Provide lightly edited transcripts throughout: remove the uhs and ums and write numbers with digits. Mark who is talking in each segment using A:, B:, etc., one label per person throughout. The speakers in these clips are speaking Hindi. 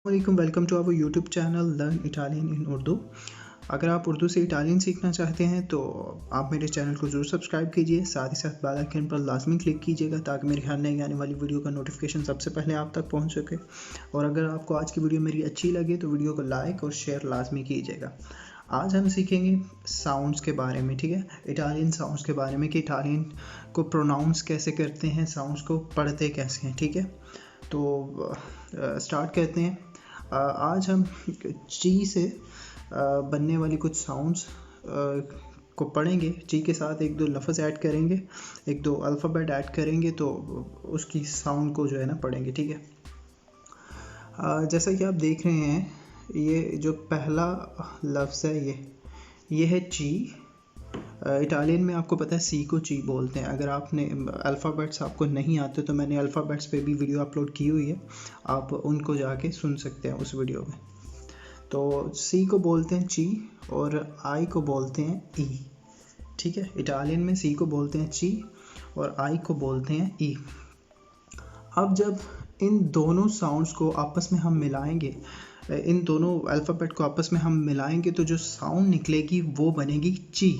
A: Welcome to our YouTube channel learn Italian in Urdu. अगर आप उर्दू से इटालियन सीखना चाहते हैं तो आप मेरे चैनल को ज़रूर सब्सक्राइब कीजिए, साथ ही साथ बेल आइकन पर लाजमी क्लिक कीजिएगा ताकि मेरे हर नई आने वाली वीडियो का नोटिफिकेशन सबसे पहले आप तक पहुंच सके। और अगर आपको आज की वीडियो मेरी अच्छी लगे तो वीडियो को लाइक और शेयर लाजमी कीजिएगा। आज हम सीखेंगे साउंड्स के बारे में, ठीक है, इटालियन साउंड्स के बारे में कि इटालियन को प्रोनाउंस कैसे करते हैं, साउंड्स को पढ़ते कैसे हैं, ठीक है। तो स्टार्ट करते हैं। आज हम ची से बनने वाली कुछ साउंड्स को पढ़ेंगे। ची के साथ एक दो लफ्ज़ ऐड करेंगे, एक दो अल्फ़ाबेट ऐड करेंगे, तो उसकी साउंड को जो है ना पढ़ेंगे, ठीक है। जैसा कि आप देख रहे हैं, ये जो पहला लफ्ज़ है ये है ची। इटालियन में आपको पता है सी को ची बोलते हैं। अगर आपने अल्फ़ाबेट्स आपको नहीं आते तो मैंने अल्फ़ाबेट्स पे भी वीडियो अपलोड की हुई है, आप उनको जाके सुन सकते हैं उस वीडियो में। तो सी को बोलते हैं ची और आई को बोलते हैं ई, ठीक है। इटालियन में सी को बोलते हैं ची और आई को बोलते हैं ई। अब जब इन दोनों साउंड्स को आपस में हम मिलाएंगे, इन दोनों अल्फ़ाबेट को आपस में हम मिलाएंगे तो जो साउंड निकलेगी वो बनेगी ची,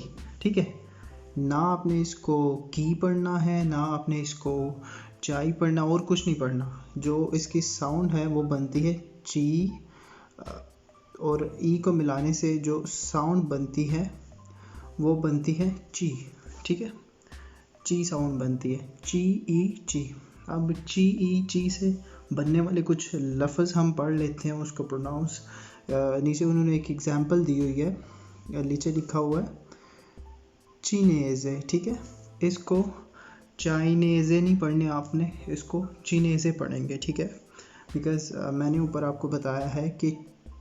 A: ठीक है। ना आपने इसको की पढ़ना है, ना आपने इसको चाई पढ़ना, और कुछ नहीं पढ़ना। जो इसकी साउंड है वो बनती है ची, और ई को मिलाने से जो साउंड बनती है वो बनती है ची, ठीक है। ची साउंड बनती है, ची ई ची। अब ची ई ची से बनने वाले कुछ लफ्ज़ हम पढ़ लेते हैं, उसको प्रोनाउंस। नीचे उन्होंने एक एग्जांपल दी हुई है, नीचे लिखा हुआ है चीनेज़े, ठीक है। इसको चाइनेज़े नहीं पढ़ने आपने, इसको चीनेज़े पढ़ेंगे, ठीक है। बिकॉज़ मैंने ऊपर आपको बताया है कि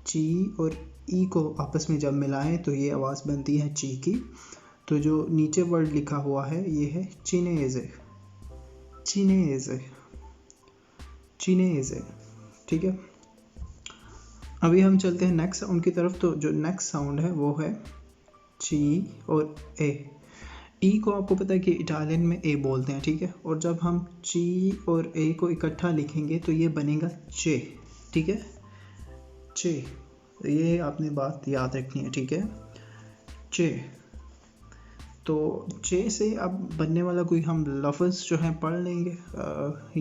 A: ची और ई को आपस में जब मिलाएं तो ये आवाज़ बनती है ची की। तो जो नीचे वर्ड लिखा हुआ है ये है चीनेज़े, चीनेज़े, चीनेज़े, ठीक है। अभी हम चलते हैं नेक्स्ट साउंड की तरफ। तो जो नेक्स्ट साउंड है वो है ची और ए। ई को आपको पता है कि इटालियन में ए बोलते हैं, ठीक है। और जब हम ची और ए को इकट्ठा लिखेंगे तो ये बनेगा चे, ठीक है, चे। ये आपने बात याद रखनी है, ठीक है, चे। तो चे से अब बनने वाला कोई हम लफ्ज़ जो है पढ़ लेंगे।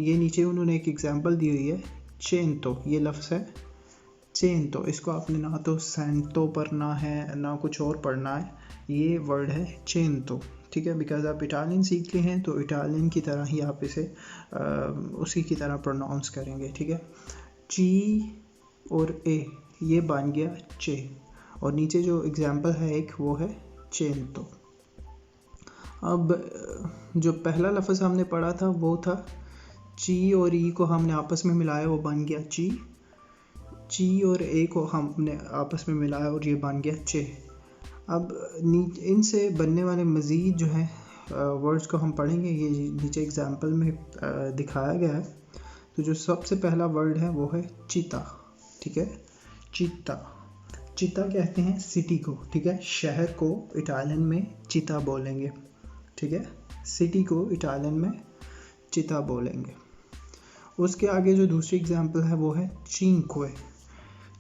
A: ये नीचे उन्होंने एक एग्जांपल दी हुई है, चेंतो, ये लफ्ज़ है चेंतो। इसको आपने ना तो सेंटो पढ़ना है ना कुछ और पढ़ना है, ये वर्ड है चेंतो, ठीक है। बिकॉज आप इटालियन सीख लिए हैं तो इटालियन की तरह ही आप इसे उसी की तरह प्रोनाउंस करेंगे, ठीक है। ची और ए ये बन गया चे, और नीचे जो एग्जांपल है एक वो है चेंतो। अब जो पहला लफ्ज़ हमने पढ़ा था वो था ची और ई को हमने आपस में मिलाया, वो बन गया ची। ची और ए को हमने आपस में मिलाया और ये बन गया चे। अब इनसे बनने वाले मज़ीद जो है वर्ड्स को हम पढ़ेंगे, ये नीचे एग्जांपल में दिखाया गया है। तो जो सबसे पहला वर्ड है वो है चिता, ठीक है, चिता। चिता कहते हैं सिटी को, ठीक है। शहर को इटालियन में चिता बोलेंगे, ठीक है। सिटी को इटालियन में चिता बोलेंगे। उसके आगे जो दूसरी एग्जांपल है वो है चिंक्वे।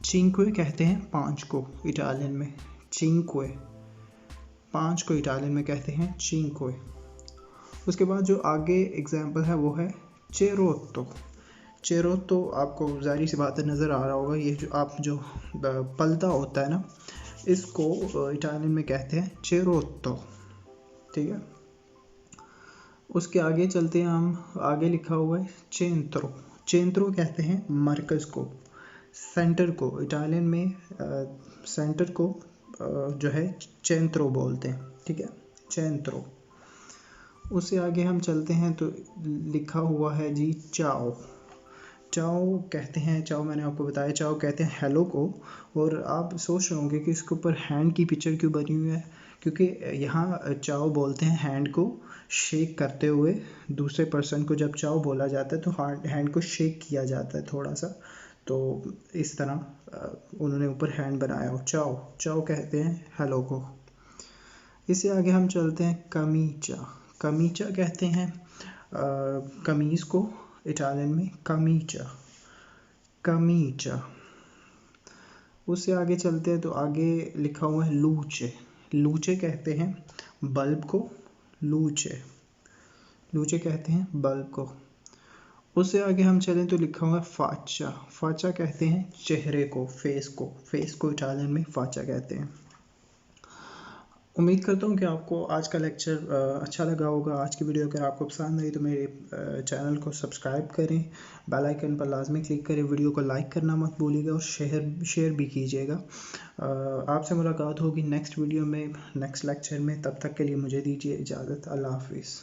A: चिंक्वे कहते हैं पाँच को इटालियन में, चिंक्वे। पाँच को इटालियन में कहते हैं चिंक्वे। उसके बाद जो आगे एग्जांपल है वो है चेरोत्तो। चेरोत्तो आपको ज़ाहिर सी बात है नज़र आ रहा होगा, ये जो आप जो पलदा होता है ना, इसको इटालियन में कहते हैं चेरोत्तो, ठीक है। उसके आगे चलते हैं हम, आगे लिखा हुआ है चेंत्रो। चेंत्रो कहते हैं मरकज़ को, सेंटर को। इटालियन में सेंटर को जो है चेंत्रो बोलते हैं, ठीक है, चेंत्रो। उससे आगे हम चलते हैं तो लिखा हुआ है जी चाओ। चाओ कहते हैं, चाओ मैंने आपको बताया, चाओ कहते हैं हेलो को। और आप सोच रहे होंगे कि इसके ऊपर हैंड की पिक्चर क्यों बनी हुई है, क्योंकि यहाँ चाओ बोलते हैं हैंड को शेक करते हुए। दूसरे पर्सन को जब चाओ बोला जाता है तो हैंड को शेक किया जाता है थोड़ा सा, तो इस तरह उन्होंने ऊपर हैंड बनाया हो। चाओ, चाओ कहते हैं हेलो को। इससे आगे हम चलते हैं कमीचा। कमीचा कहते हैं कमीज़ को इटालियन में कमीचा, कमीचा। उससे आगे चलते हैं तो आगे लिखा हुआ है लूचे। लूचे कहते हैं बल्ब को, लूचे लूचे कहते हैं बल्ब को। उससे आगे हम चलें तो लिखा हुआ है फाचा। फाचा कहते हैं चेहरे को, फेस को। फेस को इटालियन में फाचा कहते हैं। उम्मीद करता हूँ कि आपको आज का लेक्चर अच्छा लगा होगा। आज की वीडियो अगर आपको पसंद आई तो मेरे चैनल को सब्सक्राइब करें, बेल आइकन पर लाजमी क्लिक करें, वीडियो को लाइक करना मत भूलिएगा और शेयर भी कीजिएगा। आपसे मुलाकात होगी नेक्स्ट वीडियो में, नेक्स्ट लेक्चर में। तब तक के लिए मुझे दीजिए इजाज़त। अल्लाह हाफिज़।